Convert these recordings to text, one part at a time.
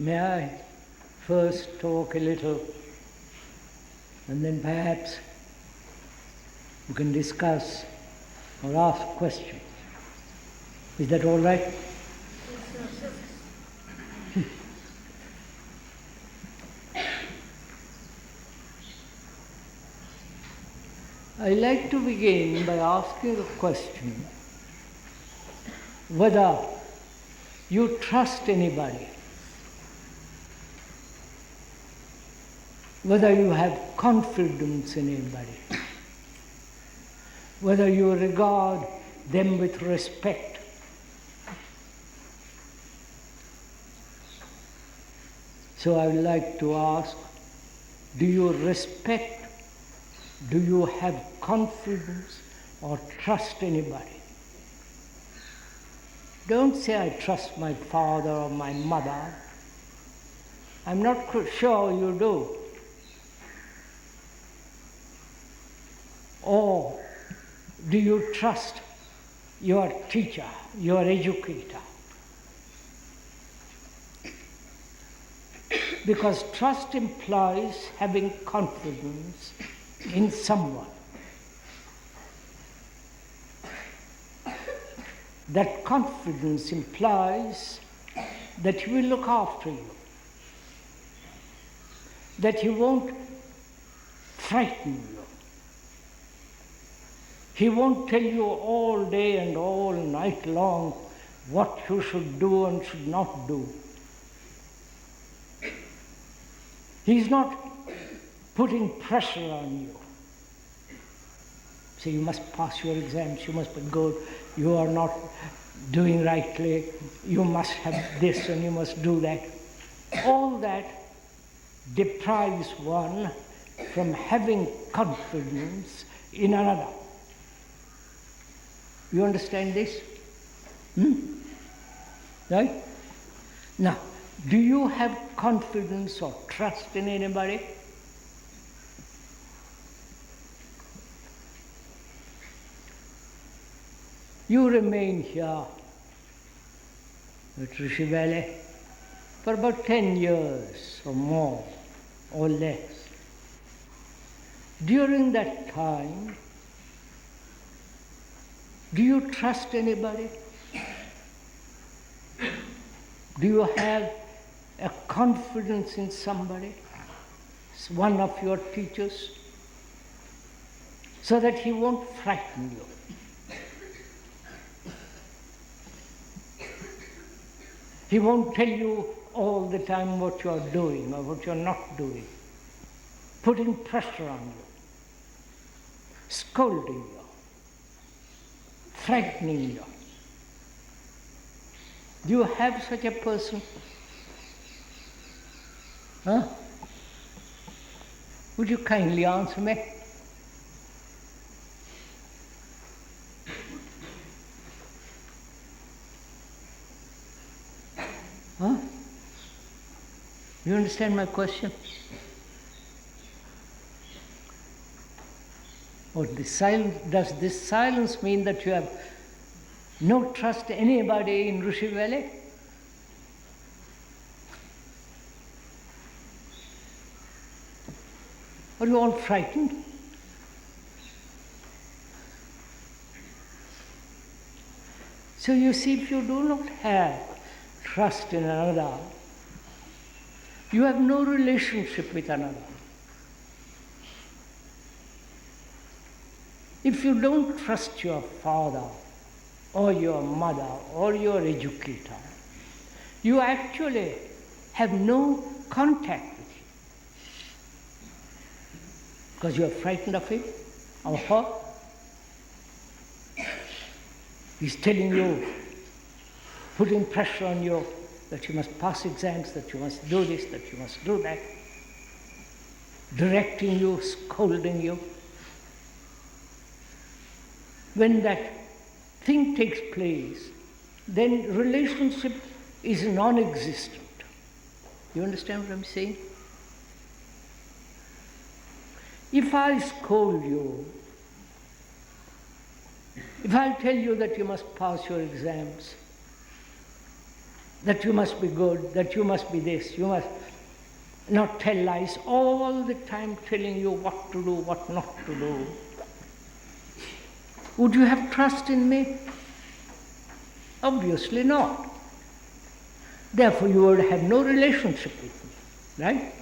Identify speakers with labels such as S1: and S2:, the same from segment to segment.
S1: May I first talk a little, and then perhaps we can discuss or ask questions. Is that all right? I'd like to begin by asking a question, whether you trust anybody, whether you have confidence in anybody, whether you regard them with respect. So I would like to ask, do you respect, do you have confidence or trust anybody? Don't say, I trust my father or my mother. I'm not sure you do. Or do you trust your teacher, your educator? Because trust implies having confidence in someone. That confidence implies that he will look after you, that he won't frighten you. He won't tell you all day and all night long what you should do and should not do. He's not putting pressure on you. Say, you must pass your exams, you must be good, you are not doing rightly, you must have this and you must do that. All that deprives one from having confidence in another. You understand this? Right? Now, do you have confidence or trust in anybody? You remain here at Rishi Valley for about 10 years or more or less. During that time, do you trust anybody? Do you have a confidence in somebody, one of your teachers, so that he won't frighten you? He won't tell you all the time what you are doing or what you are not doing, putting pressure on you, scolding you, frightening you. Do you have such a person? Huh? Would you kindly answer me? Huh? You understand my question? Or does this silence mean that you have no trust in anybody in Rishi Valley? Are you all frightened? So you see, if you do not have trust in another, you have no relationship with another. If you don't trust your father or your mother or your educator, you actually have no contact with him, because you are frightened of him or her. He's telling you, putting pressure on you, that you must pass exams, that you must do this, that you must do that, directing you, scolding you. When that thing takes place, then relationship is non-existent. You understand what I'm saying? If I scold you, if I tell you that you must pass your exams, that you must be good, that you must be this, you must not tell lies, all the time telling you what to do, what not to do. Would you have trust in me? Obviously not. Therefore you would have no relationship with me, right?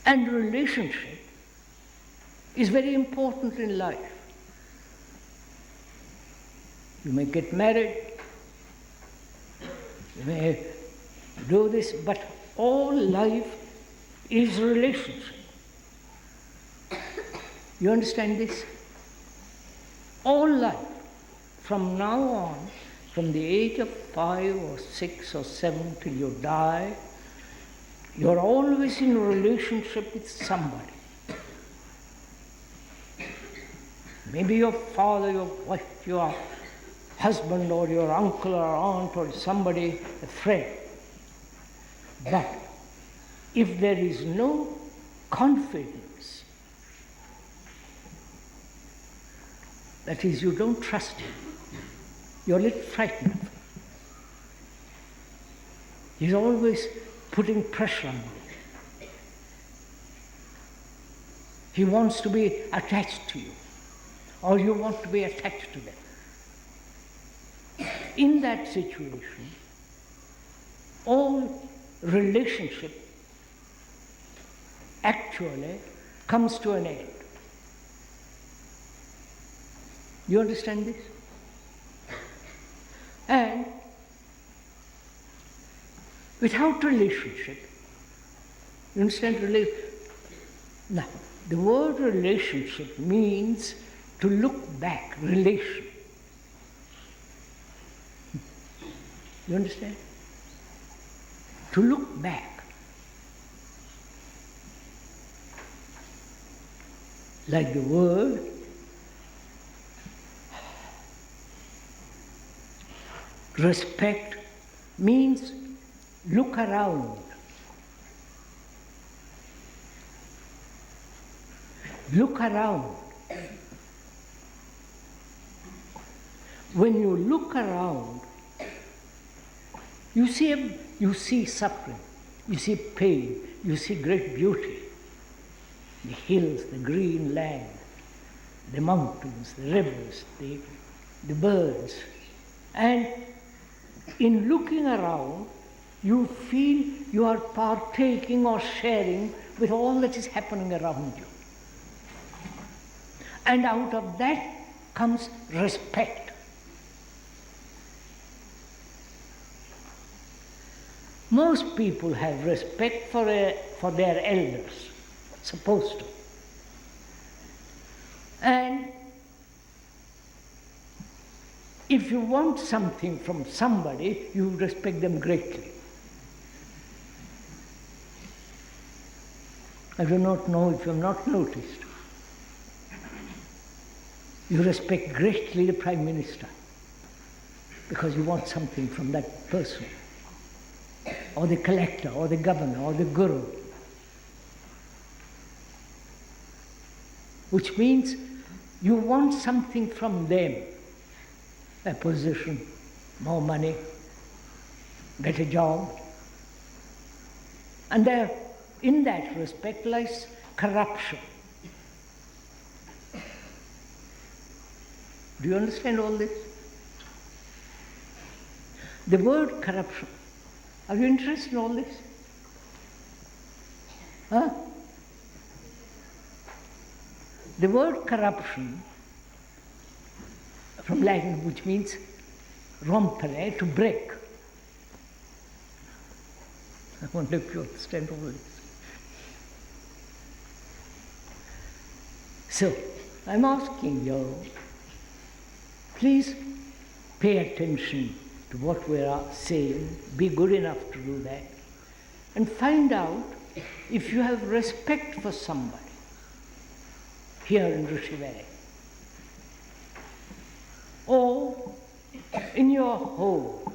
S1: And relationship is very important in life. You may get married, you may do this, but all life is relationship. You understand this? All life, from now on, from the age of 5 or 6 or 7 till you die, you're always in a relationship with somebody. Maybe your father, your wife, your husband, or your uncle or aunt, or somebody, a friend. But if there is no confidence, that is, you don't trust him, you're a little frightened of him. He's always putting pressure on you. He wants to be attached to you, or you want to be attached to them. In that situation, all relationship actually comes to an end. You understand this? And without relationship, you understand now, the word relationship means to look back, relation. You understand? To look back. Like the word respect means look around. Look around. When you look around, you see suffering, you see pain, you see great beauty. The hills, the green land, the mountains, the rivers, the birds. And in looking around, you feel you are partaking or sharing with all that is happening around you. And out of that comes respect. Most people have respect for their elders, supposed to. And if you want something from somebody, you respect them greatly. I do not know if you have not noticed. You respect greatly the Prime Minister because you want something from that person, or the collector, or the governor, or the guru. Which means you want something from them, a position, more money, better job. And there, in that respect lies corruption. Do you understand all this? The word corruption. Are you interested in all this? Huh? The word corruption, from Latin, which means rompere, to break. I wonder if you understand all this. So, I'm asking you, please pay attention to what we are saying, be good enough to do that, and find out if you have respect for somebody here in Rishi Valley, or in your home.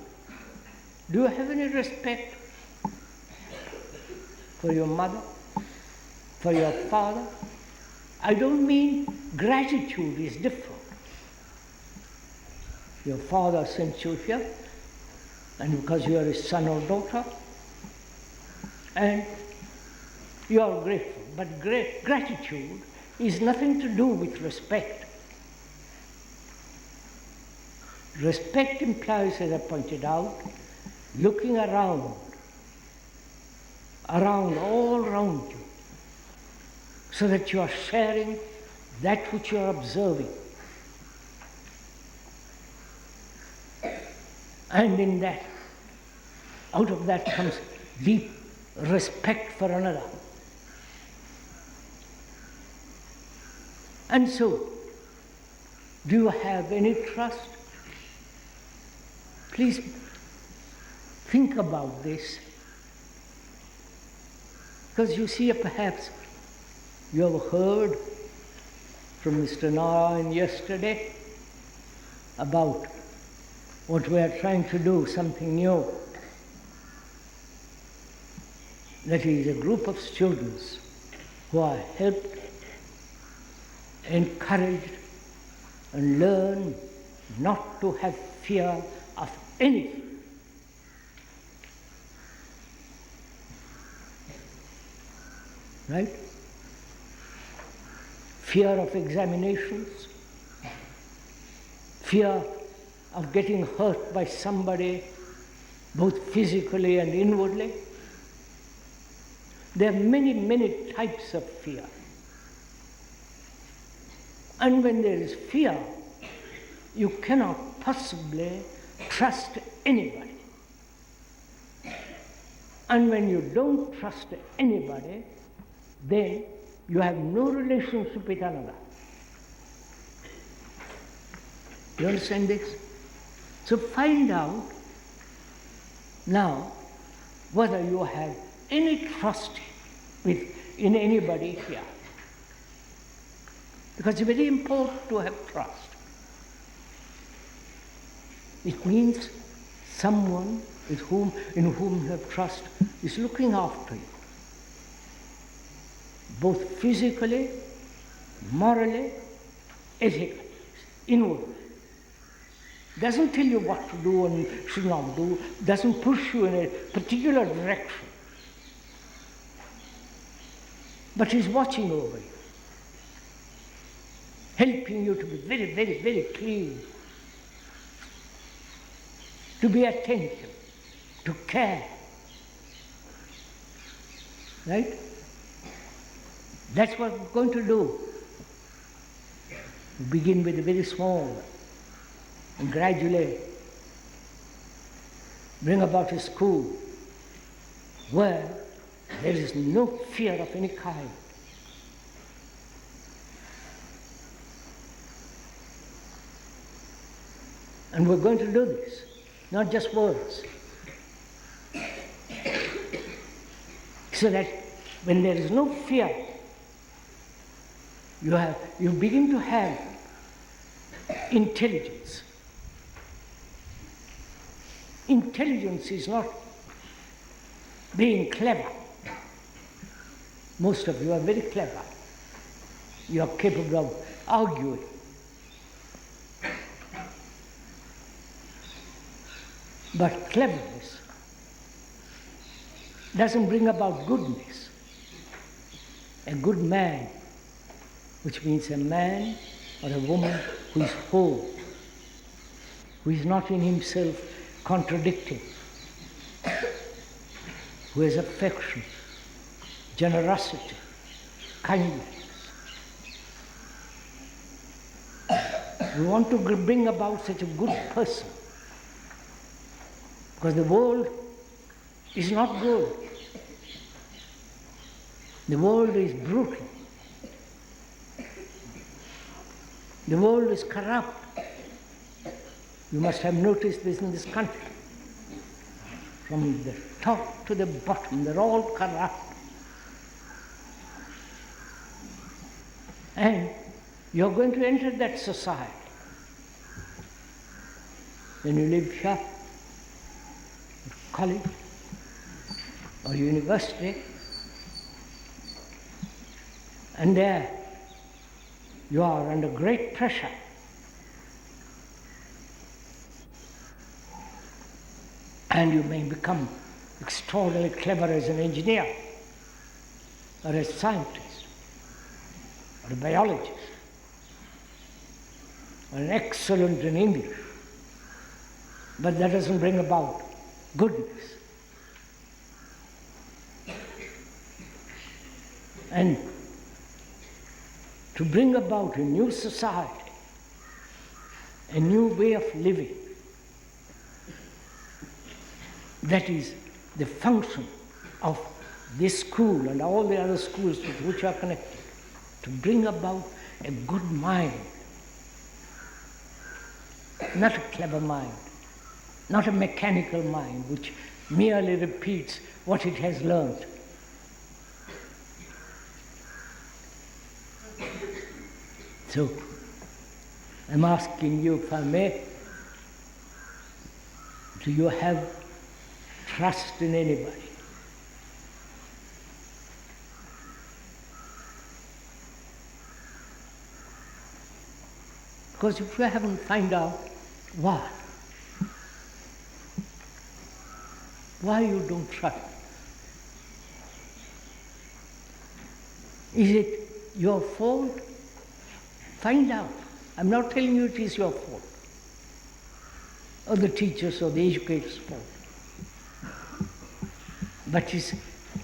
S1: Do you have any respect for your mother, for your father? I don't mean gratitude is different. Your father sent you here, and because you are his son or daughter, and you are grateful. But gratitude is nothing to do with respect. Respect implies, as I pointed out, looking around, all around you, so that you are sharing that which you are observing. And in that, out of that comes deep respect for another. And so, do you have any trust? Please think about this. Because you see, perhaps you have heard from Mr. Narayan yesterday about what we are trying to do, something new. That is a group of students who are helped, encouraged, and learn not to have fear of anything. Right? Fear of examinations, fear of getting hurt by somebody, both physically and inwardly. There are many, many types of fear. And when there is fear, you cannot possibly trust anybody. And when you don't trust anybody, then you have no relationship with another. You understand this? So find out now whether you have any trust in anybody here. Because it's very important to have trust. It means someone in whom you have trust is looking after you, both physically, morally, ethically, inwardly. Doesn't tell you what to do and should not do, doesn't push you in a particular direction, but is watching over you, helping you to be very, very, very clean, to be attentive, to care. Right? That's what we're going to do. We begin with the very small and gradually bring about a school where there is no fear of any kind. And we're going to do this, not just words. So that when there is no fear, you begin to have intelligence. Intelligence is not being clever. Most of you are very clever. You are capable of arguing. But cleverness doesn't bring about goodness. A good man, which means a man or a woman who is whole, who is not in himself contradicting, who has affection, generosity, kindness. We want to bring about such a good person, because the world is not good. The world is brutal. The world is corrupt. You must have noticed this in this country. From the top to the bottom, they're all corrupt. And you're going to enter that society. When you live here, college or university, and there you are under great pressure And you may become extraordinarily clever as an engineer, or a scientist, or a biologist, or an excellent in English. But that doesn't bring about goodness. And to bring about a new society, a new way of living, that is the function of this school and all the other schools with which are connected, to bring about a good mind, not a clever mind, not a mechanical mind which merely repeats what it has learned. So, I'm asking you, if I may, do you have trust in anybody? Because if you haven't found out why you don't trust, is it your fault? Find out. I'm not telling you it is your fault, or the teachers or the educators' fault. But it's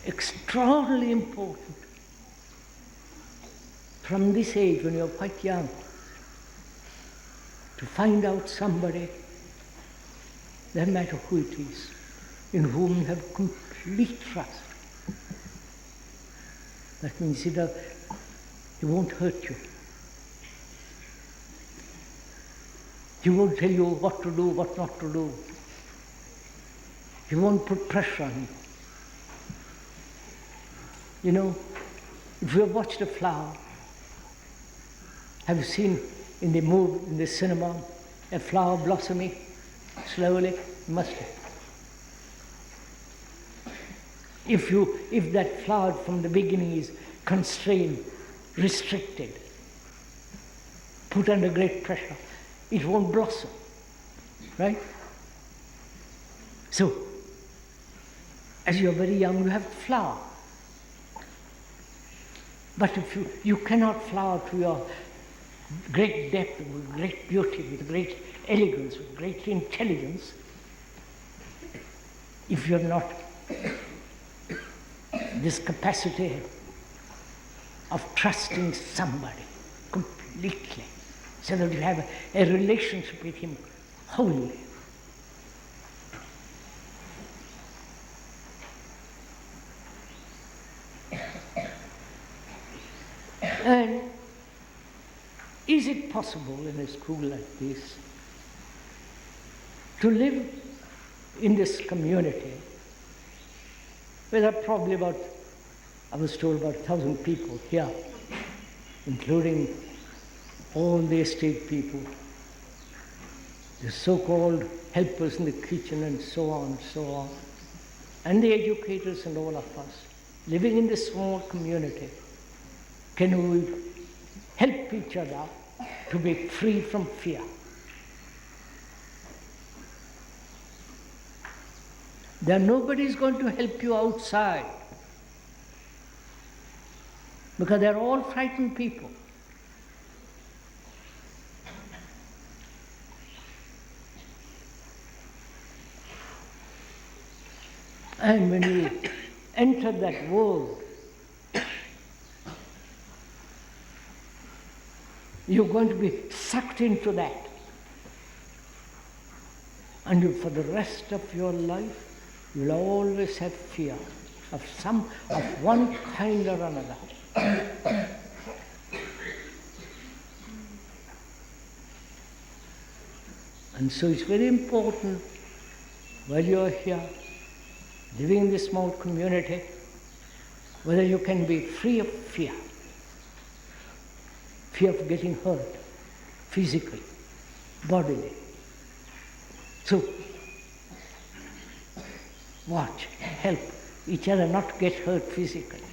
S1: extraordinarily important from this age, when you're quite young, to find out somebody, no matter who it is, in whom you have complete trust. That means he won't hurt you. He won't tell you what to do, what not to do. He won't put pressure on you. You know, if you have watched a flower, have you seen in the cinema, a flower blossoming slowly? You must have. If that flower from the beginning is constrained, restricted, put under great pressure, it won't blossom, right? So, as you're very young, you have to flower. But if you cannot flower to your great depth, with great beauty, with great elegance, with great intelligence, if you're not this capacity of trusting somebody completely, so that you have a relationship with him wholly. And is it possible in a school like this to live in this community where there are probably I was told about 1,000 people here, including all the estate people, the so-called helpers in the kitchen and so on, and the educators and all of us, living in this small community. Can we help each other to be free from fear? Then nobody is going to help you outside, because they're all frightened people. And when you enter that world, you're going to be sucked into that. And for the rest of your life, you'll always have fear of one kind or another. And so it's very important, while you're here, living in this small community, whether you can be free of fear of getting hurt, physically, bodily. So, watch, help each other not to get hurt physically.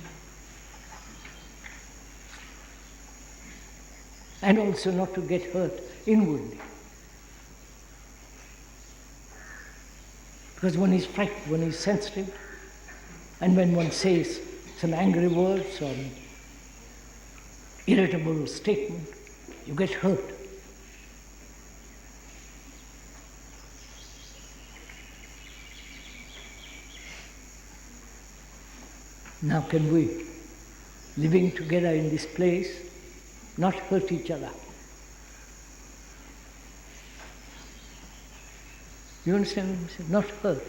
S1: And also not to get hurt inwardly. Because one is frightened, one is sensitive, and when one says some angry words or irritable statement, you get hurt. Now can we, living together in this place, not hurt each other? You understand what I'm saying? Not hurt.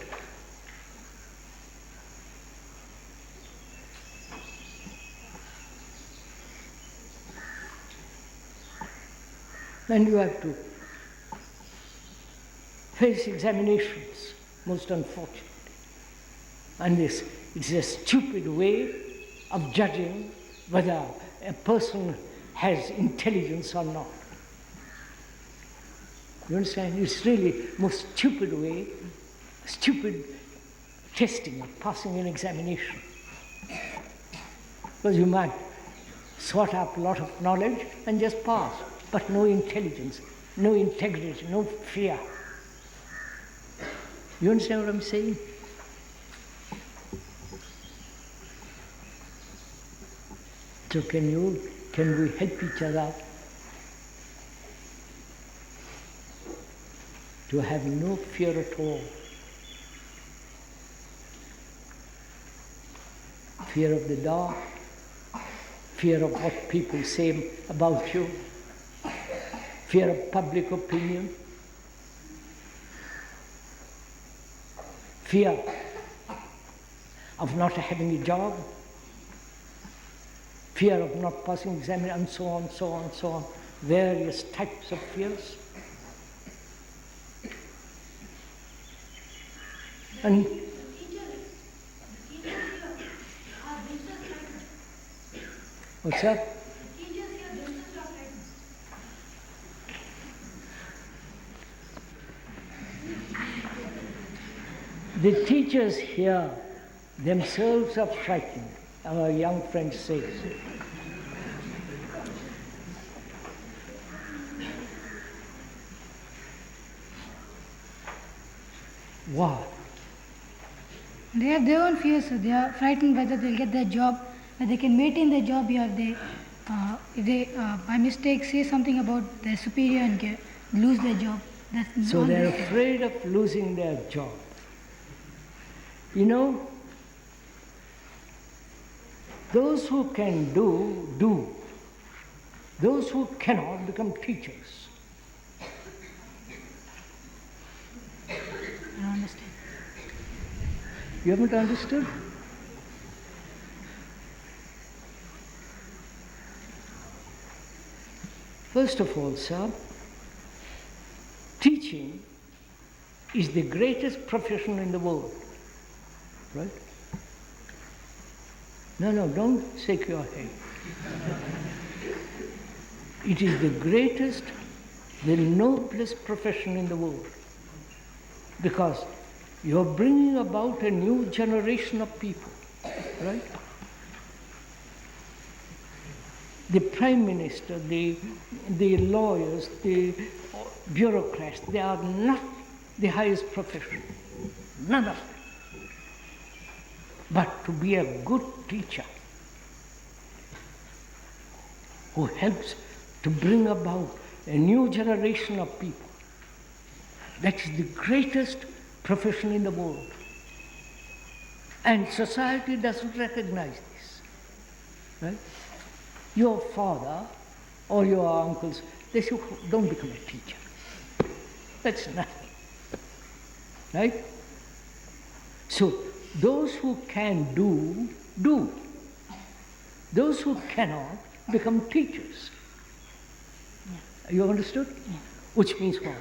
S1: And you have to face examinations, most unfortunately. And this is a stupid way of judging whether a person has intelligence or not. You understand? It's really most stupid way, stupid testing of passing an examination. Because you might sort up a lot of knowledge and just pass, but no intelligence, no integrity, no fear. You understand what I'm saying? So can we help each other to have no fear at all? Fear of the dark, fear of what people say about you, fear of public opinion, fear of not having a job, fear of not passing examination, and so on, so on, so on. Various types of fears. And what's that? The teachers here themselves are frightened, our young friend says. Why?
S2: They have their own fears, so they are frightened whether they'll get their job, whether they can maintain their job here. If they by mistake say something about their superior and lose their job. That's
S1: so they're afraid of losing their job. You know, those who can do. Those who cannot become teachers.
S2: I don't understand.
S1: You haven't understood? First of all, sir, teaching is the greatest profession in the world, right? No, don't shake your head. It is the greatest, the noblest profession in the world, because you're bringing about a new generation of people, right? The Prime Minister, the lawyers, the bureaucrats, they are not the highest profession, none of them. But to be a good teacher who helps to bring about a new generation of people, that is the greatest profession in the world. And society doesn't recognize this, right? Your father or your uncles, they say, don't become a teacher. That's nothing, right? So those who can do. Those who cannot become teachers. Yeah. You understood? Yeah. Which means what?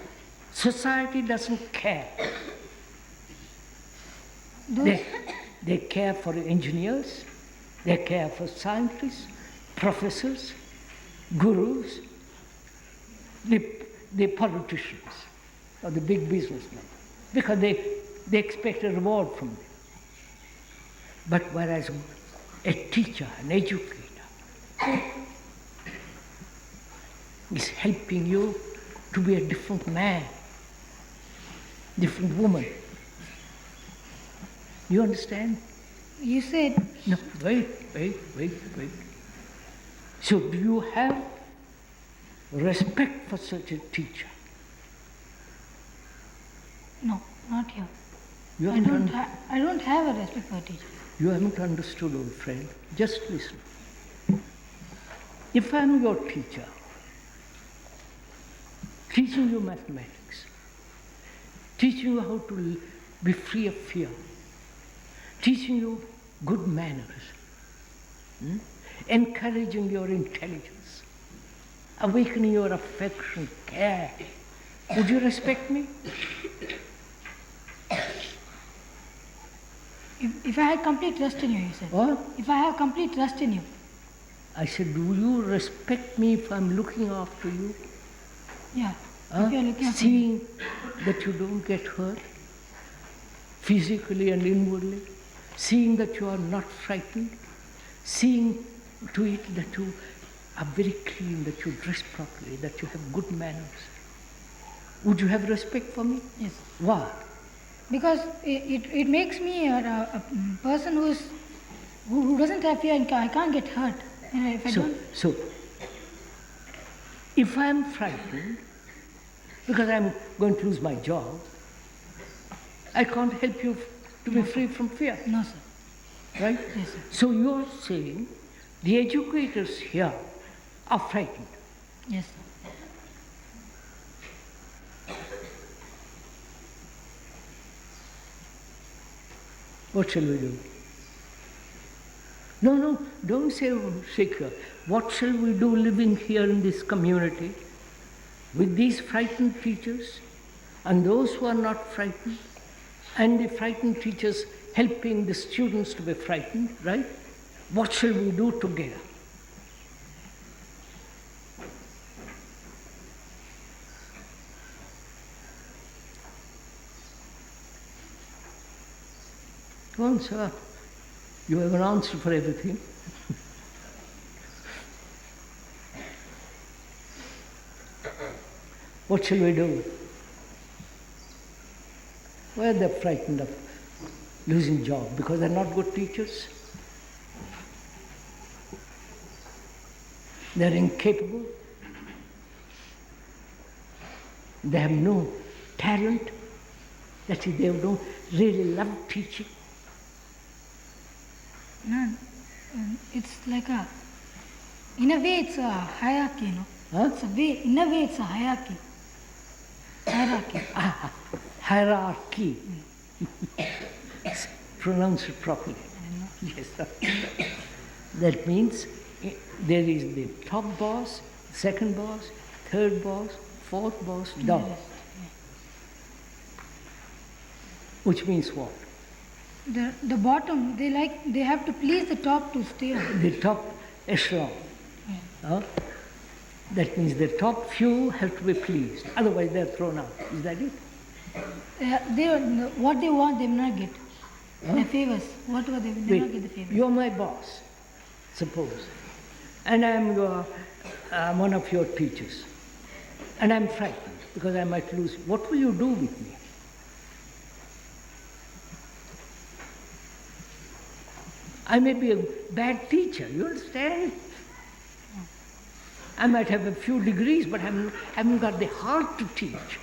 S1: Society doesn't care. They care for engineers, they care for scientists, professors, gurus, the politicians, or the big businessmen, because they expect a reward from them. But whereas a teacher, an educator, is helping you to be a different man, different woman, You understand?
S2: You said,
S1: No, wait. So do you have respect for such a teacher?
S2: no, not here.
S1: You
S2: I
S1: haven't,
S2: don't have a respect for a teacher.
S1: you haven't understood, old friend. Just listen. If I'm your teacher, teaching you mathematics, teaching you how to be free of fear, teaching you good manners, encouraging your intelligence, awakening your affection, care, would you respect me?
S2: If I had complete trust in you, you said.
S1: What?
S2: If I have complete trust in you.
S1: I said, do you respect me if I'm looking after you?
S2: Yeah. If you're looking after me.
S1: Seeing that you don't get hurt physically and inwardly, seeing that you are not frightened, seeing to it that you are very clean, that you dress properly, that you have good manners. Would you have respect for me?
S2: Yes.
S1: Why?
S2: Because it makes me a person who doesn't have fear and I can't get hurt. And if I don't.
S1: So, if I am frightened because I am going to lose my job, I can't help you to be free from fear.
S2: No, sir.
S1: Right?
S2: Yes, sir.
S1: So you are saying the educators here are frightened.
S2: Yes, sir.
S1: What shall we do? No, don't say secure. What shall we do living here in this community with these frightened teachers and those who are not frightened, and the frightened teachers helping the students to be frightened, right? What shall we do together? Go on, sir. You have an answer for everything. What shall we do? Why are they frightened of losing job? Because they're not good teachers? They're incapable? They have no talent? That is, they don't really love teaching?
S2: No, it's like in a way it's a hierarchy, you know.
S1: Huh?
S2: In a way it's a hierarchy.
S1: Hierarchy. Pronounce it properly. Yes, sir. That means there is the top boss, second boss, third boss, fourth boss, down.
S2: Yes.
S1: Which means what?
S2: The bottom, they have to please the top to stay on.
S1: The top echelon.
S2: Yeah.
S1: That means the top few have to be pleased, otherwise they are thrown out. Is that it?
S2: What they want, they will not get. The favors, whatever they will not get the favors.
S1: You're my boss, suppose, and I am one of your teachers, and I'm frightened because I might lose. What will you do with me? I may be a bad teacher, you understand? I might have a few degrees, but I haven't got the heart to teach.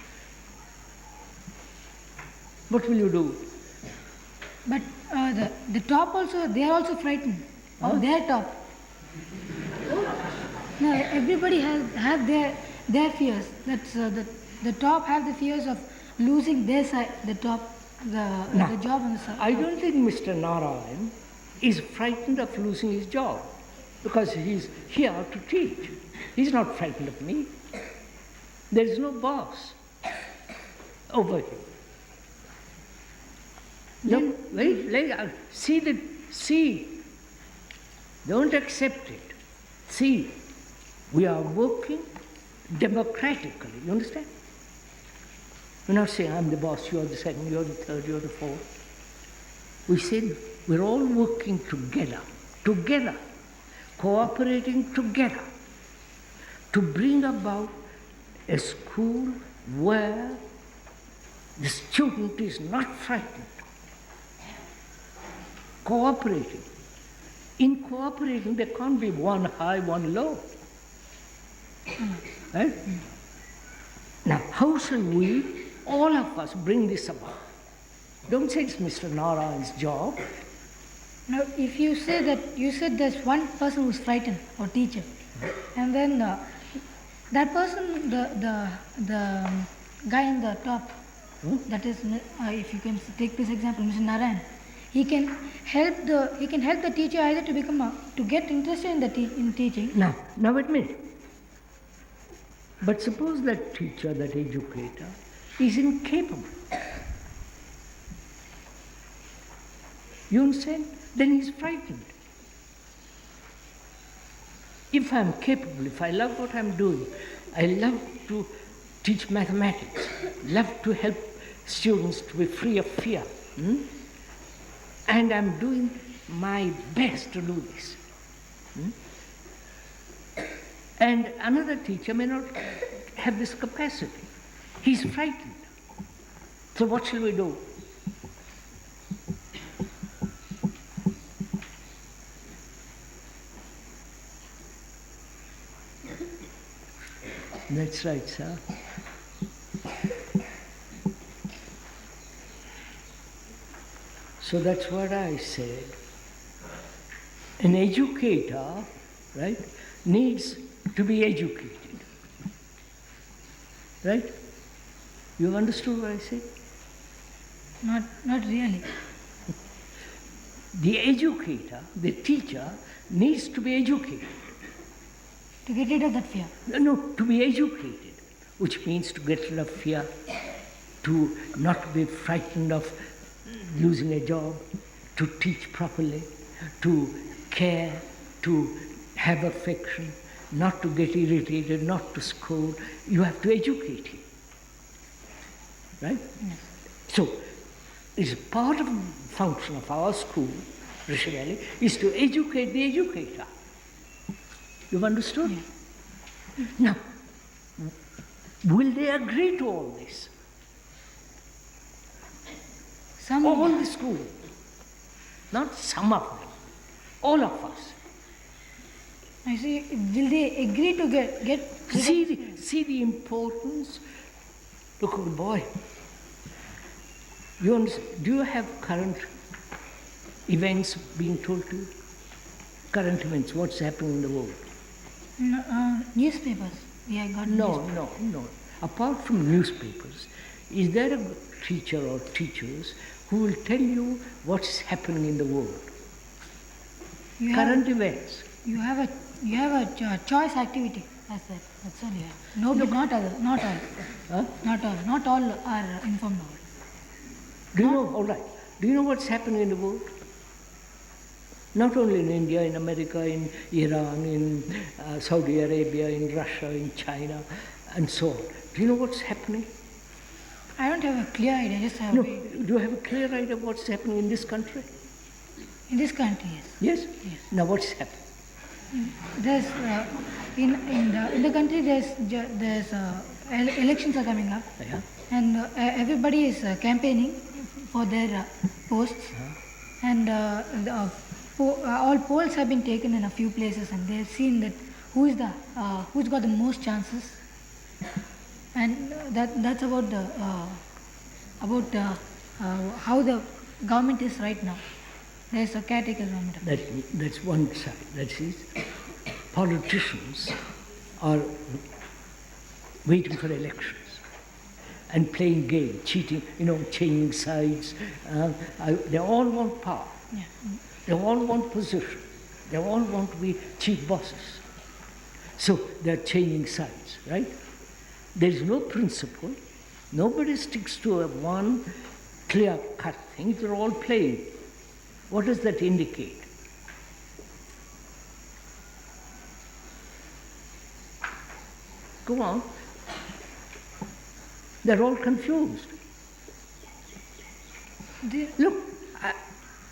S1: What will you do?
S2: But the top also, they are also frightened of their top. No, everybody have their fears. That's the top have the fears of losing their side, the top, the job on the side.
S1: I don't think Mr. Narayan is frightened of losing his job because he's here to teach. He's not frightened of me. There is no boss over him. Look, wait, see. Don't accept it. See, we are working democratically, you understand? We're not saying I'm the boss, you're the second, you're the third, you're the fourth. We said we're all working together, cooperating together to bring about a school where the student is not frightened. cooperating. In cooperating, there can't be one high, one low. Right? Now, how shall we, all of us, bring this about? Don't say it's Mr. Narayan's job.
S2: Now, if you say that, you said there's one person who's frightened, or teacher, and then that person, the guy in the top, that is, if you can take this example, Mr. Narayan, he can help the teacher either to become to get interested in in teaching.
S1: Now wait a minute. But suppose that teacher, that educator, is incapable. You understand? Then he's frightened. If I'm capable, if I love what I'm doing, I love to teach mathematics, love to help students to be free of fear, and I'm doing my best to do this. And another teacher may not have this capacity. He's frightened. So what shall we do? That's right, sir. So that's what I said. An educator, right, needs to be educated. Right? You understood what I said?
S2: Not really.
S1: The educator, the teacher, needs to be educated.
S2: To get rid of that fear.
S1: No, to be educated, which means to get rid of fear, to not be frightened of losing a job, to teach properly, to care, to have affection, not to get irritated, not to scold. You have to educate him. Right?
S2: Yes.
S1: So, it's part of the function of our school, Rishi Valley, is to educate the educator. You've understood?
S2: Yeah.
S1: Now, will they agree to all this? All the school. Not some of them. All of us.
S2: I see. Will they agree to get
S1: See the importance? Look, old boy. Do you have current events being told to you? Current events, what's happening in the world?
S2: Newspapers. Yeah, I got
S1: No,
S2: newspapers.
S1: no. Apart from newspapers, is there a teacher or teachers who will tell you what's happening in the world? Current events.
S2: You have a choice activity. That's all you have. No, but not all.
S1: Huh?
S2: Not all are informed about it.
S1: Do you know, all right, do you know what's happening in the world? Not only in India, in America, in Iran, in Saudi Arabia, in Russia, in China, and so on. Do you know what's happening?
S2: I don't have a clear idea. Just have
S1: No. Do you have a clear idea of what's happening in this country?
S2: in this country. Yes.
S1: Yes?
S2: Yes.
S1: Now what's happening?
S2: There's in the country there's elections are coming up,
S1: Yeah?
S2: and everybody is campaigning for their posts, and all polls have been taken in a few places, and they've seen that who's got the most chances, and that's about how the government is right now. There's a caretaker government.
S1: That's one side. That is, politicians are waiting for elections and playing game, cheating, changing sides. They all want power.
S2: Yeah.
S1: They all want position. They all want to be chief bosses. So they're changing sides, right? There is no principle. Nobody sticks to a one clear-cut thing. They're all playing. What does that indicate? Go on. They're all confused. Look,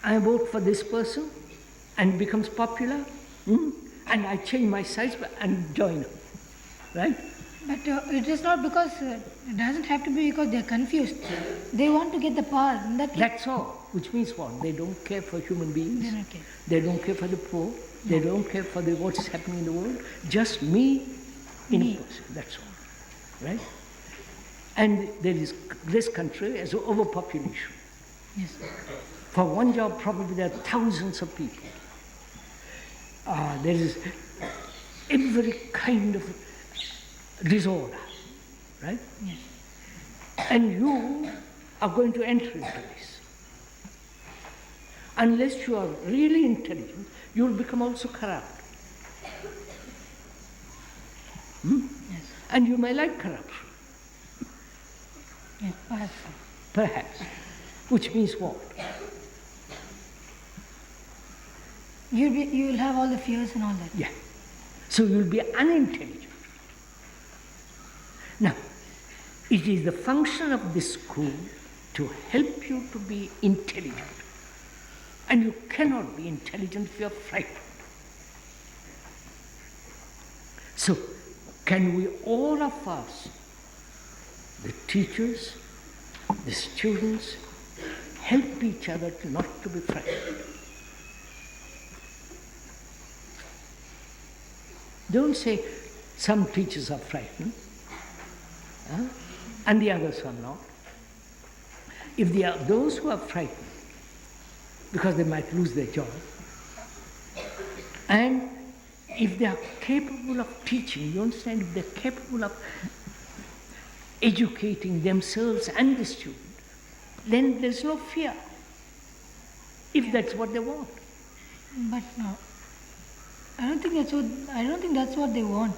S1: I vote for this person and becomes popular, and I change my sides and join them, right?
S2: But it is not because, it doesn't have to be because they are confused. They want to get the power. In that case,
S1: That's all. Which means what? They don't care for human beings.
S2: they don't care.
S1: They don't care for the poor. They don't care for what's happening in the world. Just me in a
S2: Me.
S1: person. That's all. Right? And this country has overpopulation.
S2: Yes.
S1: For one job, probably there are thousands of people. There is every kind of disorder, right?
S2: Yes.
S1: And you are going to enter into this. Unless you are really intelligent, you will become also corrupt.
S2: Yes.
S1: And you may like corruption,
S2: Yes. Perhaps.
S1: perhaps. Which means what?
S2: You will have all the fears and all that.
S1: Yeah. So you'll be unintelligent. Now, it is the function of this school to help you to be intelligent. And you cannot be intelligent if you are frightened. So, can we all of us, the teachers, the students, help each other not to be frightened? Don't say some teachers are frightened and the others are not. If they are those who are frightened because they might lose their job, and if they are capable of teaching, you understand, if they're capable of educating themselves and the student, then there's no fear, if that's what they want.
S2: But no, I don't think that's what they want.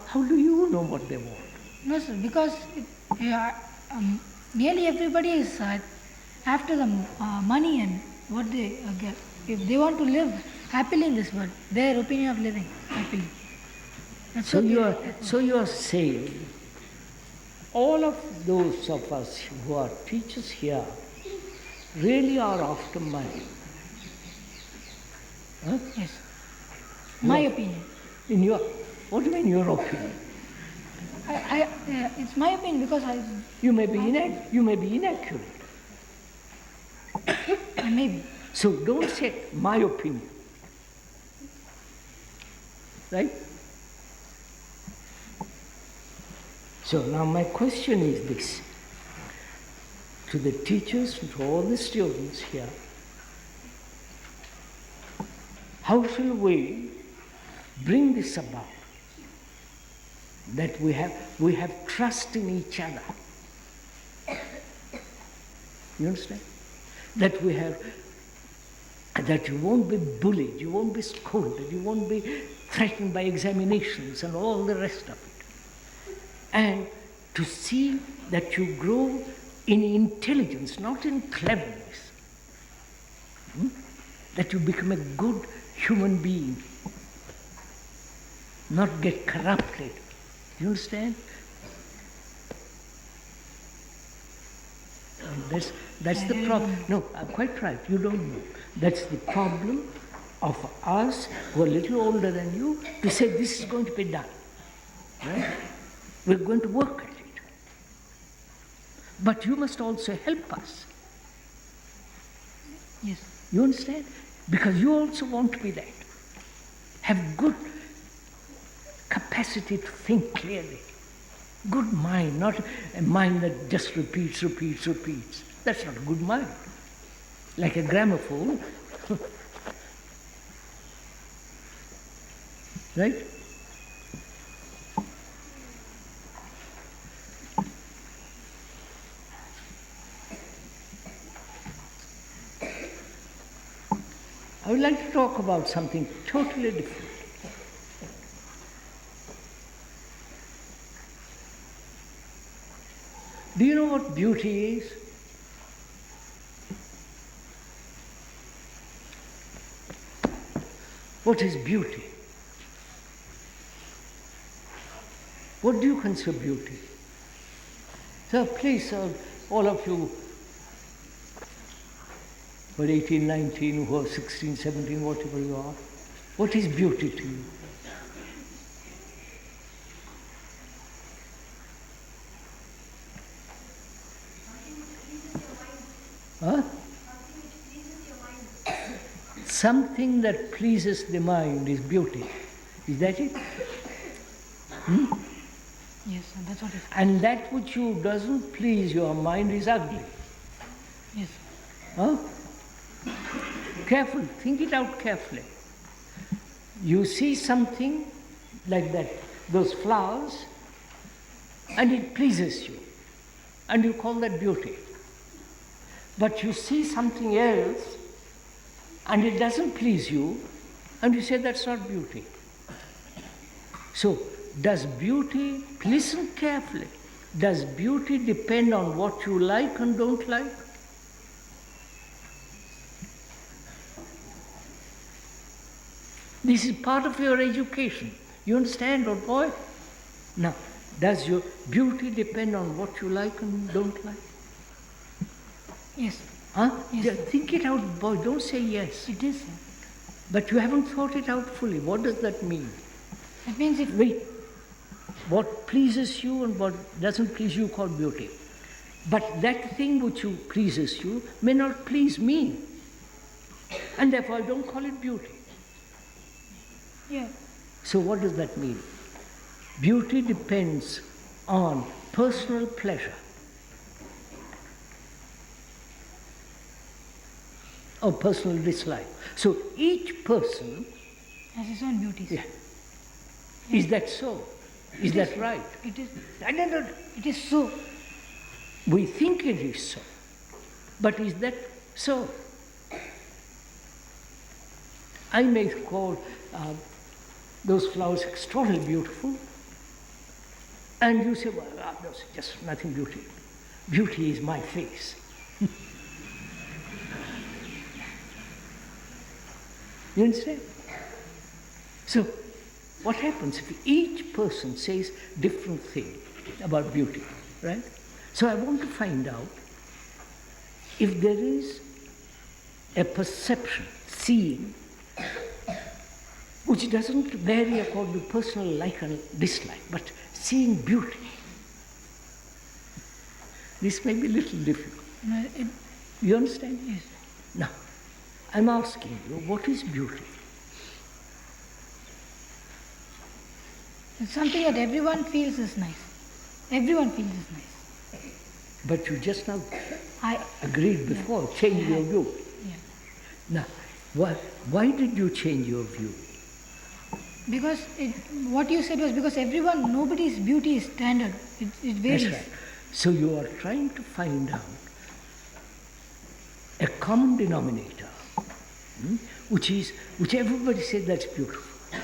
S1: How do you know what they want?
S2: No, sir, because nearly everybody is after the money and what they get. If they want to live happily in this world, their opinion of living happily. That's
S1: So
S2: what
S1: you are saying, all of those of us who are teachers here really are after money. Huh?
S2: Yes. My
S1: What?
S2: opinion.
S1: In your, what do you mean your opinion?
S2: It's my opinion because
S1: You may be inaccurate.
S2: maybe.
S1: So don't say my opinion. Right? So now my question is this. To the teachers and to all the students here, how shall we bring this about? That we have trust in each other. You understand? That you won't be bullied, you won't be scolded, you won't be threatened by examinations and all the rest of it. And to see that you grow in intelligence, not in cleverness. That you become a good human being, not get corrupted. You understand? And that's the problem. No, quite right, you don't know. That's the problem of us who are a little older than you to say this is going to be done. Right? We're going to work at it. But you must also help us.
S2: Yes.
S1: You understand? Because you also want to be that. Have good capacity to think clearly. Good mind, not a mind that just repeats. That's not a good mind. Like a gramophone. Right? I would like to talk about something totally different. Do you know what beauty is? What is beauty? What do you consider beauty? So please, all of you who are 18, 19, who are 16, 17, whatever you are, what is beauty to you? Huh? Something that pleases the mind is beauty. Is that it?
S2: Yes, sir, that's what it is.
S1: And that which you doesn't please your mind is ugly.
S2: Yes.
S1: Huh? Careful, think it out carefully. You see something like that, those flowers, and it pleases you, and you call that beauty. But you see something else, and it doesn't please you, and you say that's not beauty. So, does beauty, listen carefully, does beauty depend on what you like and don't like? This is part of your education. You understand, old boy? Now, does your beauty depend on what you like and don't like?
S2: Yes.
S1: Huh?
S2: Yes.
S1: Yeah, think it out, boy. Don't say yes.
S2: It is, sir.
S1: But you haven't thought it out fully. What does that mean?
S2: That means if
S1: Wait. What pleases you and what doesn't please you called beauty. But that thing which pleases you may not please me. And therefore I don't call it beauty.
S2: yeah,
S1: So what does that mean? Beauty depends on personal pleasure or personal dislike. So each person,
S2: has his own beauties.
S1: yeah, is that so? Is that right?
S2: It is.
S1: I don't know.
S2: It is so.
S1: We think it is so, but is that so? I may call those flowers extraordinarily beautiful, and you say, well, there's just nothing beauty. Beauty is my face. You understand? So, what happens if each person says different thing about beauty, right? So I want to find out if there is a perception, seeing, which doesn't vary according to personal like and dislike, but seeing beauty. This may be a little difficult.
S2: No,
S1: You understand?
S2: yes.
S1: Now, I'm asking you, what is beauty?
S2: It's something that everyone feels is nice. Everyone feels is nice.
S1: But you just now
S2: I.
S1: agreed before, changed your view.
S2: Yeah.
S1: Now, why did you change your view?
S2: Because what you said was because nobody's beauty is standard. It varies.
S1: That's right. So you are trying to find out a common denominator, which everybody says that's beautiful.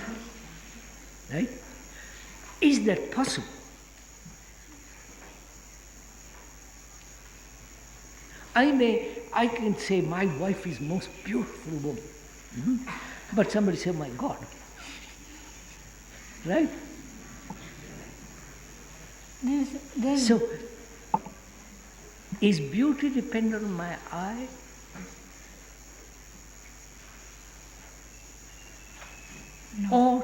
S1: Right? Is that possible? I can say my wife is most beautiful woman, but somebody say, my God. Right?
S2: There's
S1: So, is beauty dependent on my eye?
S2: no.
S1: Or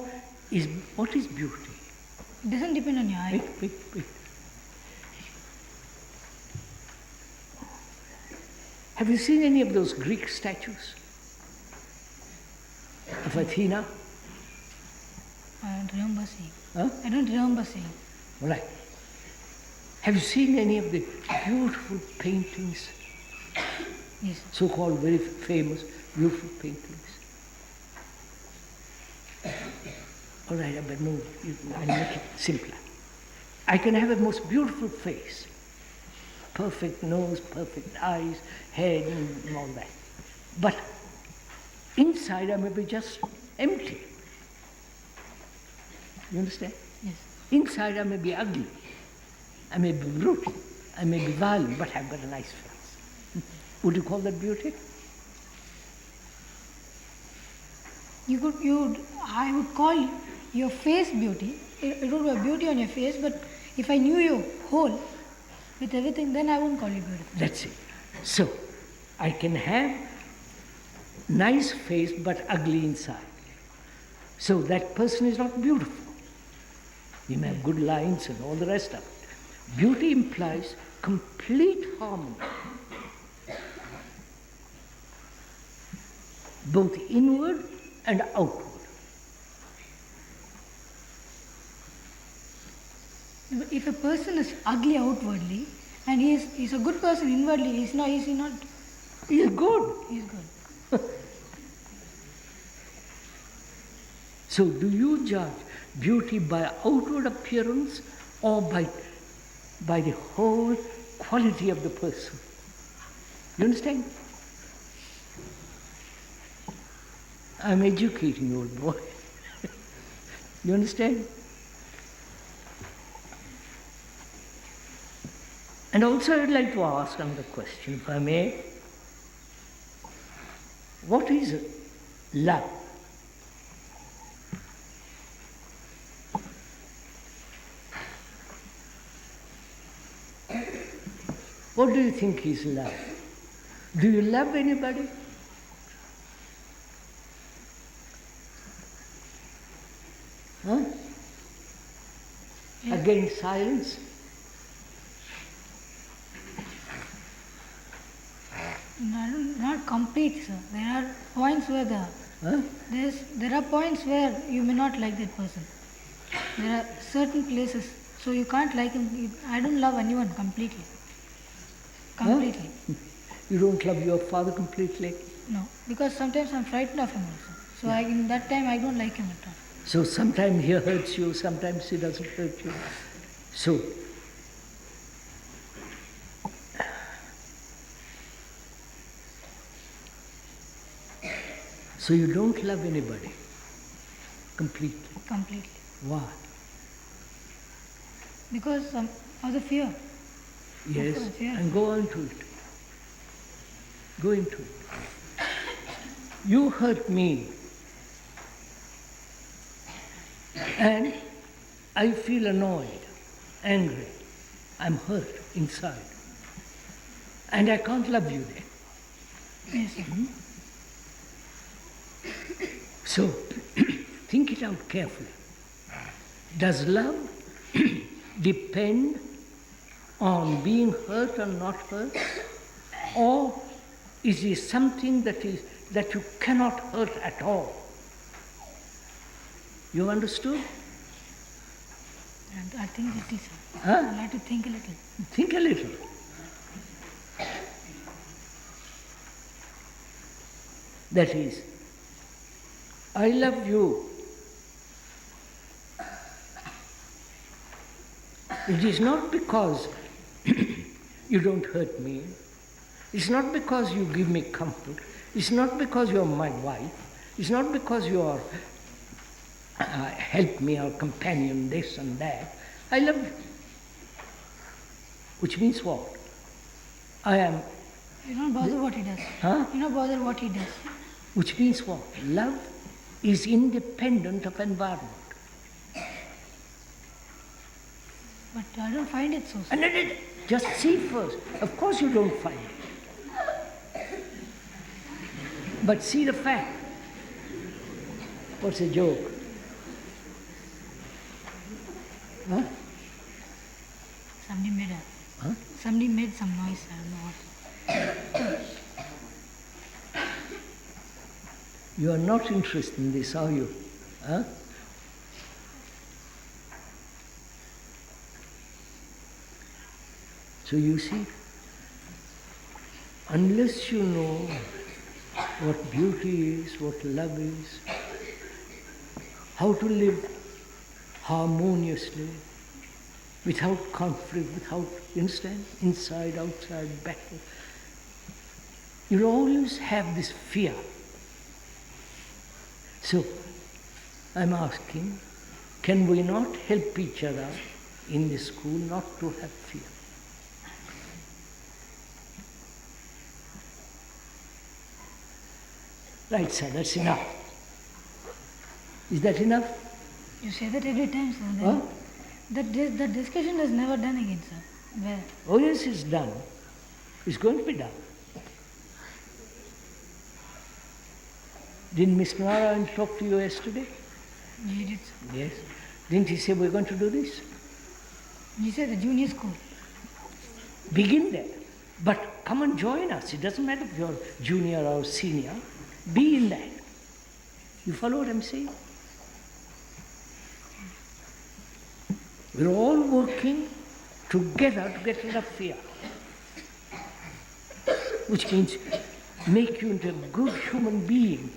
S1: what is beauty?
S2: It doesn't depend on your eye.
S1: Wait. Have you seen any of those Greek statues of Athena?
S2: I don't remember seeing.
S1: Huh?
S2: I don't remember seeing.
S1: Right. Have you seen any of the beautiful paintings,
S2: Yes.
S1: so-called very famous, beautiful paintings? All right, but no, I'll make it simpler. I can have a most beautiful face, perfect nose, perfect eyes, head, and all that. But inside I may be just empty. You understand?
S2: Yes.
S1: Inside I may be ugly, I may be brutal, I may be violent, but I've got a nice face. Would you call that beauty?
S2: I would call your face beauty. It would be a beauty on your face, but if I knew you whole with everything, then I wouldn't call you beautiful.
S1: That's it. So, I can have nice face but ugly inside. So that person is not beautiful. You may have good lines and all the rest of it. Beauty implies complete harmony. both inward and outward.
S2: If a person is ugly outwardly and he's a good person inwardly, he's not.
S1: He is good.
S2: He's good.
S1: So do you judge beauty by outward appearance or by the whole quality of the person? You understand? I'm educating you, old boy. You understand? And also I'd like to ask another question, if I may. What is love? What do you think is love? Do you love anybody? Huh?
S2: Yeah.
S1: Again, silence.
S2: Not complete, sir. There are points where
S1: Huh?
S2: there are points where you may not like that person. There are certain places, so you can't like him. I don't love anyone completely. Completely.
S1: Huh? You don't love your father completely?
S2: No, because sometimes I'm frightened of him also. So in that time I don't like him at all.
S1: So sometimes he hurts you, sometimes he doesn't hurt you. So you don't love anybody completely.
S2: Completely.
S1: Why?
S2: Because of the fear.
S1: Yes,
S2: Of course, yes.
S1: and go on to it. Go into it. You hurt me, and I feel annoyed, angry. I'm hurt inside. And I can't love you then.
S2: Yes, sir.
S1: So, think it out carefully. Does love depend on being hurt or not hurt? Or is it something that you cannot hurt at all? You understood?
S2: And I think it is, sir.
S1: Huh?
S2: I'll have to think a little.
S1: Think a little. That is, I love you. It is not because you don't hurt me. It's not because you give me comfort. It's not because you are my wife. It's not because you are help me or companion, this and that. I love you. Which means what? I am.
S2: You don't bother what he does.
S1: Huh?
S2: You don't bother what he does.
S1: Which means what? Love is independent of environment.
S2: But I don't find it so, sir.
S1: And just see first. Of course you don't find it. But see the fact. What's a joke? Huh?
S2: Somebody made some noise, I don't know what.
S1: You are not interested in this, are you? Huh? So you see, unless you know what beauty is, what love is, how to live harmoniously, without conflict, without inside, outside, battle, you'll always have this fear. So, I'm asking, can we not help each other in this school not to have fear? Right, sir, that's enough. Is that enough?
S2: You say that every time, sir.
S1: Huh?
S2: That discussion is never done again, sir. Where?
S1: Oh yes, it's done. It's going to be done. Didn't Miss Narayan talk to you yesterday?
S2: He did, sir.
S1: Yes. Didn't he say we're going to do this?
S2: He said the junior school.
S1: Begin there. But come and join us. It doesn't matter if you're junior or senior. Be in that. You follow what I'm saying? We're all working together to get rid of fear, which means make you into a good human being.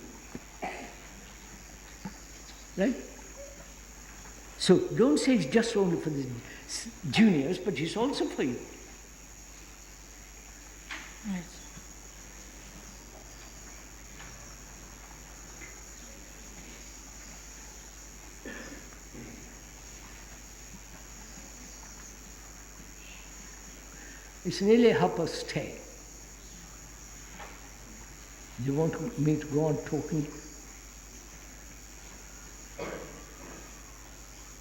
S1: Right? So don't say it's just only for the juniors, but it's also for you.
S2: Right.
S1: It's nearly 10:30. Do you want me to go on talking?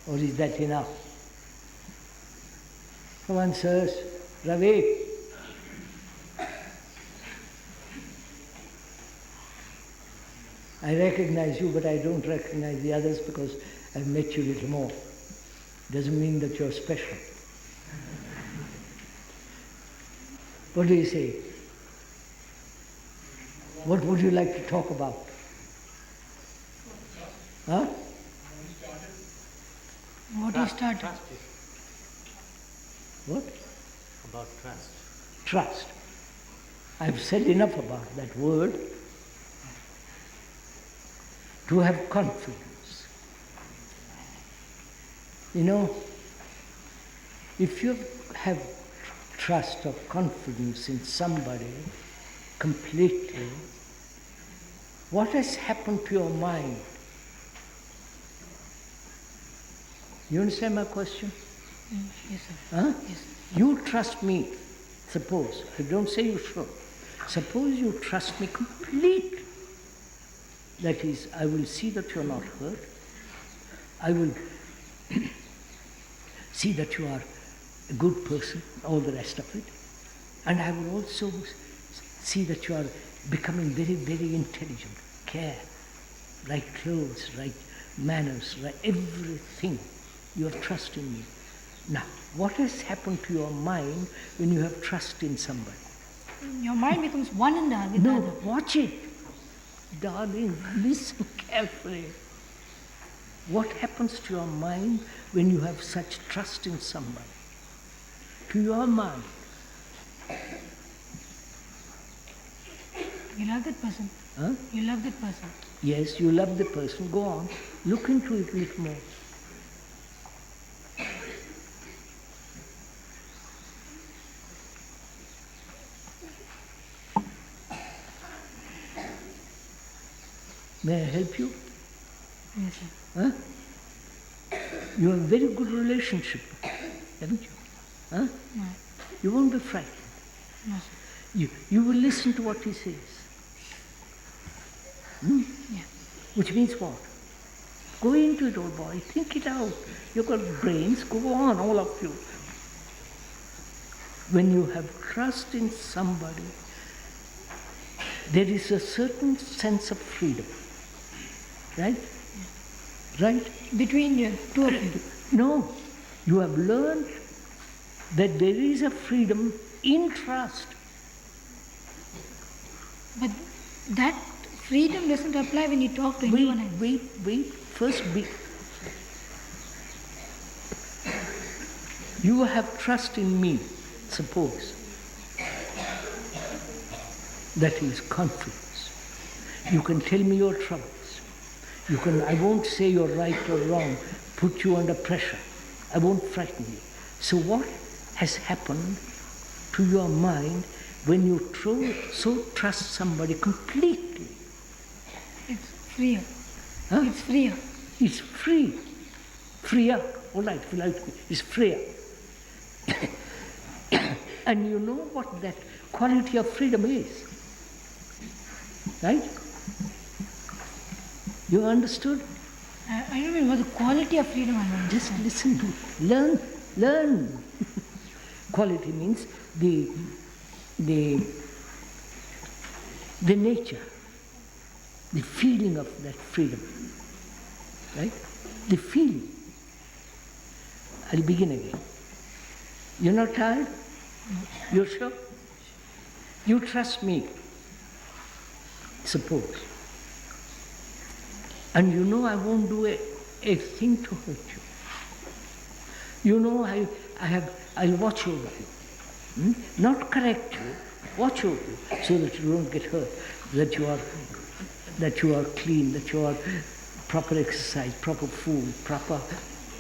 S1: Or is that enough? Come on, sirs. Ravi. I recognize you, but I don't recognize the others because I've met you a little more. Doesn't mean that you're special. What do you say? What would you like to talk about? Huh?
S2: What you started?
S1: What?
S3: About trust.
S1: Trust. I've said enough about that word. To have confidence. You know, if you have trust or confidence in somebody completely, what has happened to your mind? You understand my question?
S2: Yes, sir.
S1: Huh?
S2: Yes.
S1: You trust me, suppose. I don't say you should. Suppose you trust me completely. That is, I will see that you are not hurt. I will see that you are a good person, all the rest of it. And I will also see that you are becoming very, very intelligent, care, right clothes, right manners, right everything. You have trust in me. Now, what has happened to your mind when you have trust in somebody?
S2: Your mind becomes one and all with the
S1: No,
S2: other.
S1: watch it. Darling, listen carefully. What happens to your mind when you have such trust in somebody? To your mind.
S2: You love that person.
S1: Huh?
S2: You love that person.
S1: Yes, you love the person. Go on. Look into it a little more. May I help you?
S2: Yes, sir.
S1: Huh? You have a very good relationship, haven't you? Huh?
S2: No.
S1: You won't be frightened.
S2: No, sir.
S1: You will listen to what he says. Hmm?
S2: Yeah.
S1: Which means what? Go into it, old boy. Think it out. You've got brains. Go on, all of you. When you have trust in somebody, there is a certain sense of freedom. Right? Right?
S2: Between you, two of you.
S1: No. You have learned that there is a freedom in trust.
S2: But that freedom doesn't apply when you talk to anyone else.
S1: Wait. First be. You have trust in me, suppose. That is confidence. You can tell me your troubles. I won't say you're right or wrong, put you under pressure. I won't frighten you. So what has happened to your mind when you so trust somebody completely?
S2: It's freer.
S1: Huh?
S2: It's freer.
S1: It's free. Freer. All right, it's freer. And you know what that quality of freedom is. Right? You understood?
S2: I don't know what the quality of freedom I want.
S1: Just listen to it. Learn. Quality means the nature, the feeling of that freedom. Right? The feeling. I'll begin again. You're not tired? You're sure? You trust me. Suppose. And you know I won't do a thing to hurt you. You know I'll watch over you. Not correct you, watch over you so that you don't get hurt, that you are clean, that you are proper exercise, proper food, proper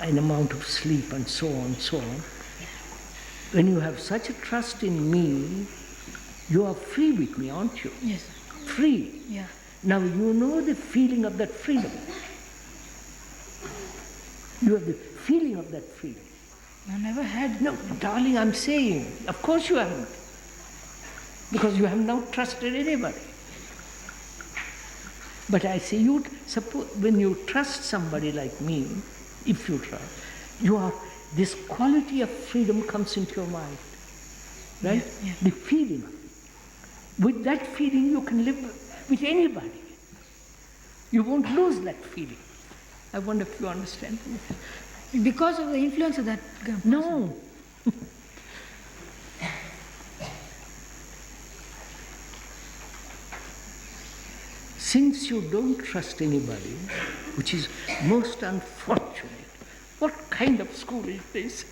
S1: an amount of sleep, and so on, so on. When you have such a trust in me, you are free with me, aren't you?
S2: Yes.
S1: Free.
S2: Yeah.
S1: Now you know the feeling of that freedom. You have the feeling of that freedom.
S2: I never had.
S1: No, darling, I'm saying, of course you haven't. Because you have not trusted anybody. But I say, suppose when you trust somebody like me, if you trust, this quality of freedom comes into your mind. Right?
S2: Yeah, yeah.
S1: The feeling. With that feeling you can live with anybody. You won't lose that feeling. I wonder if you understand me.
S2: Because of the influence of that person.
S1: No. Since you don't trust anybody, which is most unfortunate, what kind of school is this?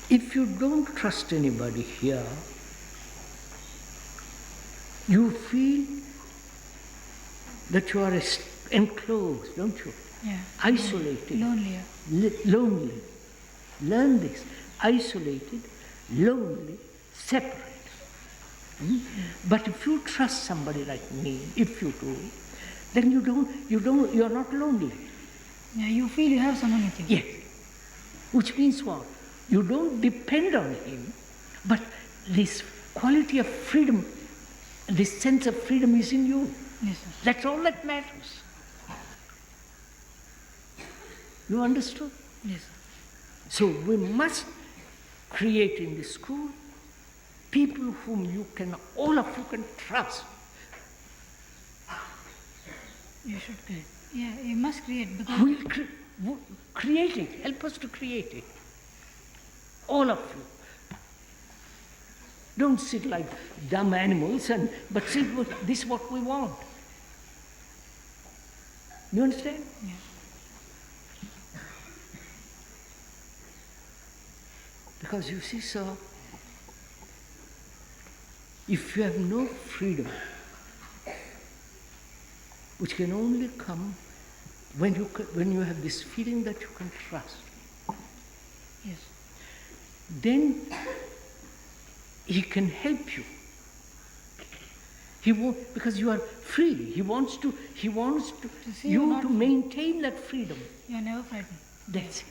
S1: If you don't trust anybody here, you feel that you are enclosed, don't you?
S2: Yeah.
S1: Isolated.
S2: Lonely.
S1: Lonely. Learn this. Isolated, lonely, separate. But if you trust somebody like me, if you do, then you're not lonely.
S2: Yeah, you feel you have someone with you.
S1: Yes. Which means what? You don't depend on him, but this quality of freedom, this sense of freedom is in you.
S2: Yes, sir.
S1: That's all that matters. You understood?
S2: Yes, sir.
S1: So we must create in the school people whom all of you can trust.
S2: You should create. Yeah, you must create because
S1: We'll create it. Help us to create it. All of you. Don't sit like dumb animals, but say, this is what we want. You understand?
S2: yeah.
S1: Because you see, sir, if you have no freedom, which can only come when you have this feeling that you can trust,
S2: Yes.
S1: then he can help you. He won't, because you are free. He wants
S2: To see you
S1: you
S2: not
S1: to
S2: free.
S1: maintain that freedom.
S2: You are never frightened.
S1: That's it.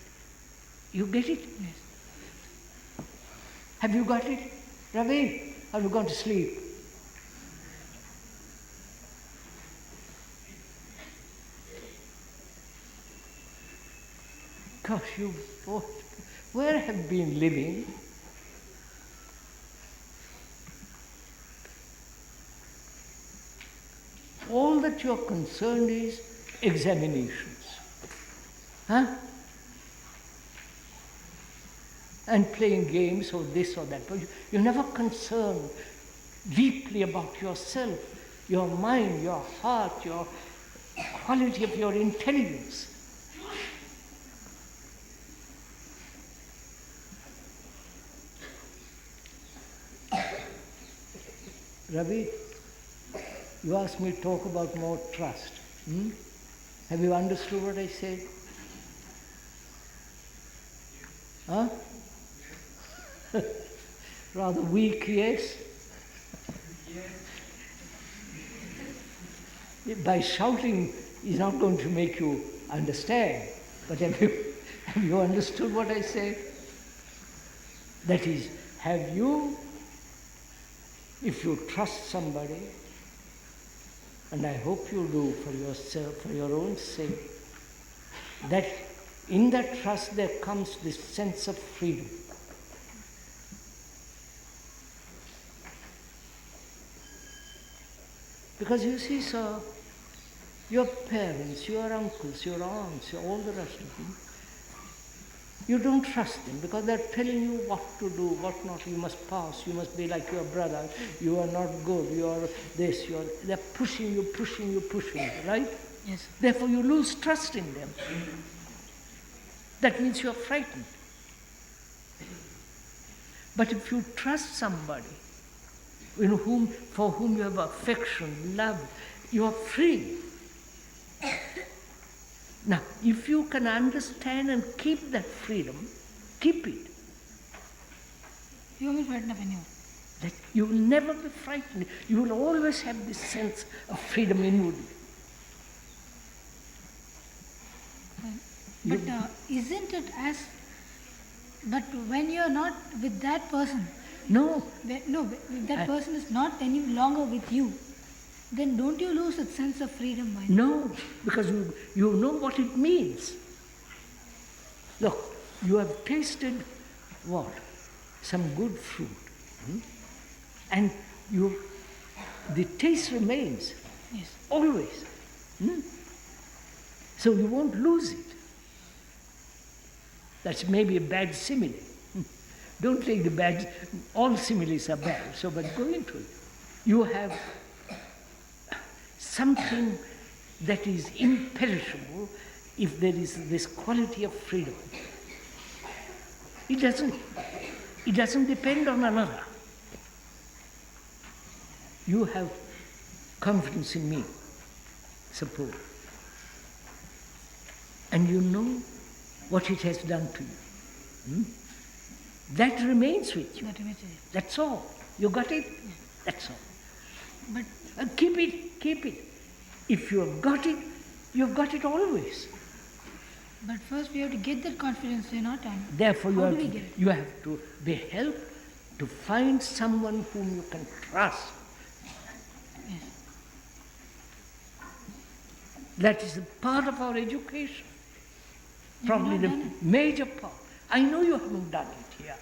S1: You get it?
S2: Yes.
S1: Have you got it? Ravi, have you gone to sleep? Gosh, you both, where have you been living? All that you're concerned is examinations. Huh? And playing games or this or that. But you're never concerned deeply about yourself, your mind, your heart, your quality of your intelligence. Ravi, you asked me to talk about more trust. Have you understood what I said? Huh? Rather weak, yes? By shouting is not going to make you understand. But have you understood what I said? That is, have you, if you trust somebody, and I hope you do for yourself, for your own sake, that in that trust there comes this sense of freedom. Because you see, sir, your parents, your uncles, your aunts, all the rest of them, You don't trust them because they're telling you what to do, what not. You must pass, you must be like your brother, you are not good, you are this, you are... They're pushing you, right?
S2: Yes.
S1: Therefore you lose trust in them. That means you're frightened. But if you trust somebody for whom you have affection, love, you are free. Now, if you can understand and keep that freedom, keep it.
S2: You won't be frightened of anyone.
S1: That you will never be frightened. You will always have this sense of freedom inwardly.
S2: But isn't it as... But when you are not with that person...
S1: No.
S2: If that person is not any longer with you, then don't you lose that sense of freedom?
S1: No, because you know what it means. Look, you have tasted what? Some good fruit. And the taste remains.
S2: Yes.
S1: Always. So you won't lose it. That's maybe a bad simile. Don't take the bad, all similes are bad, but go into it. You have something that is imperishable if there is this quality of freedom. It doesn't depend on another. You have confidence in me, suppose. And you know what it has done to you. That remains with you. That's all. You got it?
S2: Yeah.
S1: That's all.
S2: But
S1: keep it. If you have got it, you've got it always.
S2: But first we have to get that confidence,
S1: Therefore
S2: how do we get it?
S1: You have to be helped to find someone whom you can trust.
S2: Yes.
S1: That is a part of our education. Probably the
S2: done it.
S1: major part. I know you haven't done it here.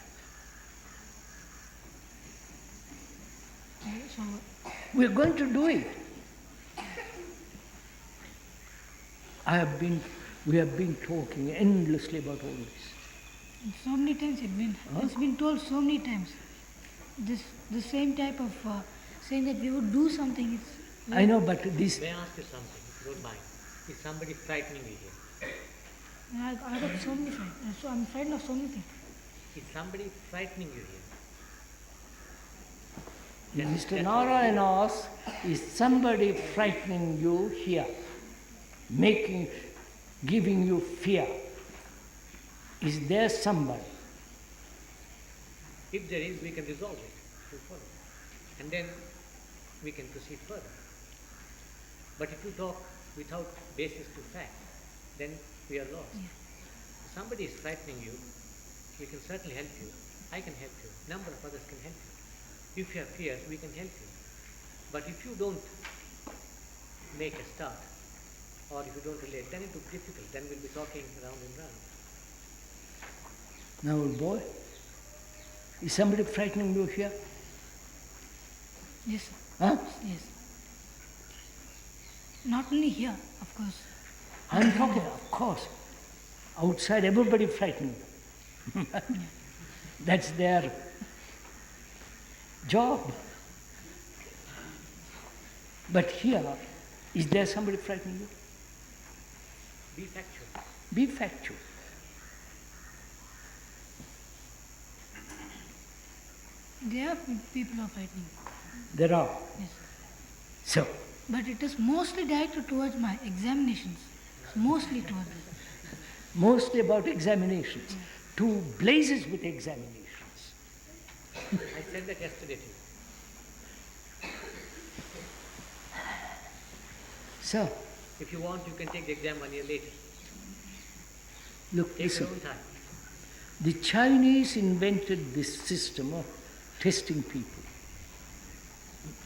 S2: So
S1: We're going to do it. We have been talking endlessly about all this.
S2: so many times it's been told so many times. The same type of saying that we would do something.
S1: I know, but this...
S3: May I ask you something, if you don't mind? Is somebody frightening you here?
S2: I got so many frightened. So I'm frightened of so many things.
S3: Is somebody frightening you here?
S1: Mr. Narayan asks, is somebody frightening you here? Giving you fear? Is there somebody?
S3: If there is, we can resolve it to follow. And then we can proceed further. But if you talk without basis to fact, then we are lost.
S2: Yeah.
S3: If somebody is frightening you, we can certainly help you. I can help you. Number of others can help you. If you have fears, we can help you. But if you don't make a start, or if you don't relate, then it will be difficult. Then we'll be talking round and round.
S1: Now, old boy, is somebody frightening you here?
S2: Yes, sir.
S1: Huh?
S2: Yes. Not only here, of course.
S1: I'm talking, of course. Outside, everybody frightening you. That's their job. But here, is there somebody frightening you?
S3: Be factual.
S1: Be factual.
S2: There are people who are frightening.
S1: There are.
S2: Yes.
S1: So,
S2: But it is mostly directed towards my examinations. Mostly towards it.
S1: mostly about examinations. Two blazes with examinations.
S3: I said that yesterday to you.
S1: So,
S3: If you want, you can take the exam 1 year later.
S1: look,
S3: Take
S1: listen.
S3: your own time.
S1: The Chinese invented this system of testing people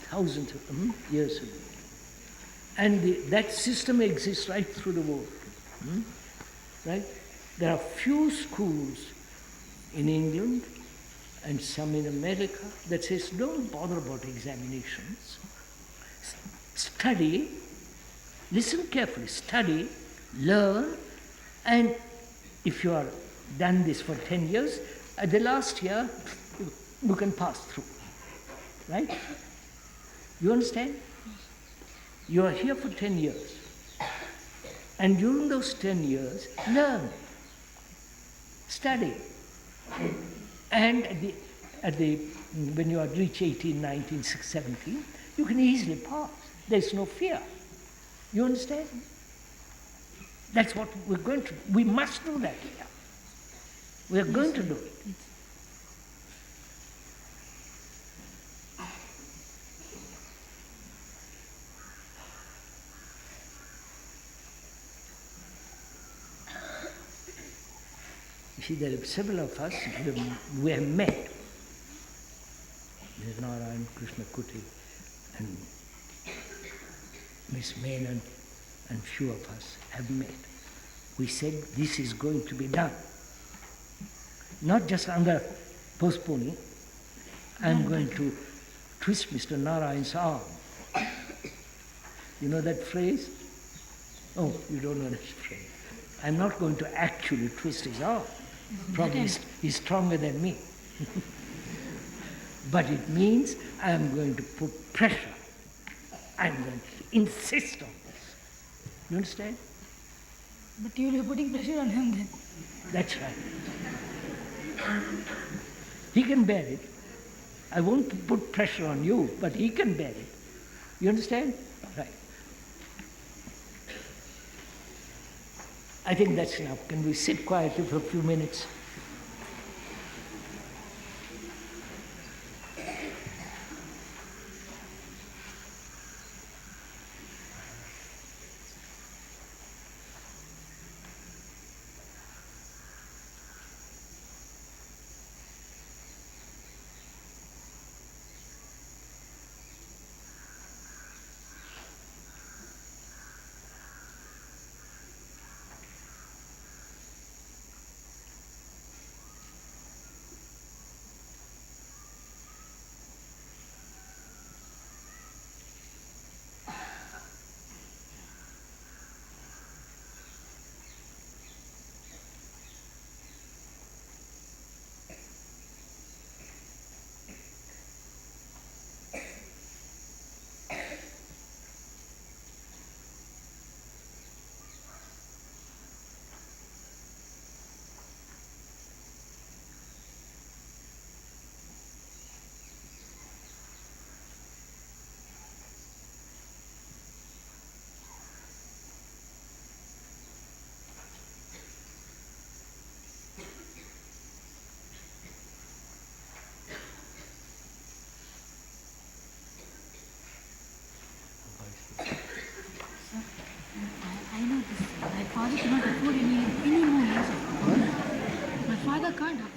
S1: thousands of years ago. And that system exists right through the world. Right? There are few schools in England and some in America that says don't bother about examinations. Study, listen carefully, study, learn, and if you are done this for 10 years. The last year, you can pass through. Right? You understand? You are here for 10 years. And during those 10 years, learn, study. And when you reach 18, 19, 17, you can easily pass. There's no fear. You understand? That's what we're going to do. We must do that here. We are going to do it. You see, there are several of us we have met. There's Narayan, Krishnamurti, and Miss Menon, and few of us have met. We said this is going to be done. Not just under postponing. I'm going to twist Mr. Narayan's arm. You know that phrase? Oh, you don't know that phrase. I'm not going to actually twist his arm. Probably he's stronger than me. But it means I'm going to put pressure. I'm going to insist on this. You understand?
S2: But you'll be putting pressure on him then.
S1: That's right. He can bear it. I won't put pressure on you, but he can bear it. You understand? Right. I think that's enough. Can we sit quietly for a few minutes?
S2: I know this. My father cannot afford any more years of My father can't afford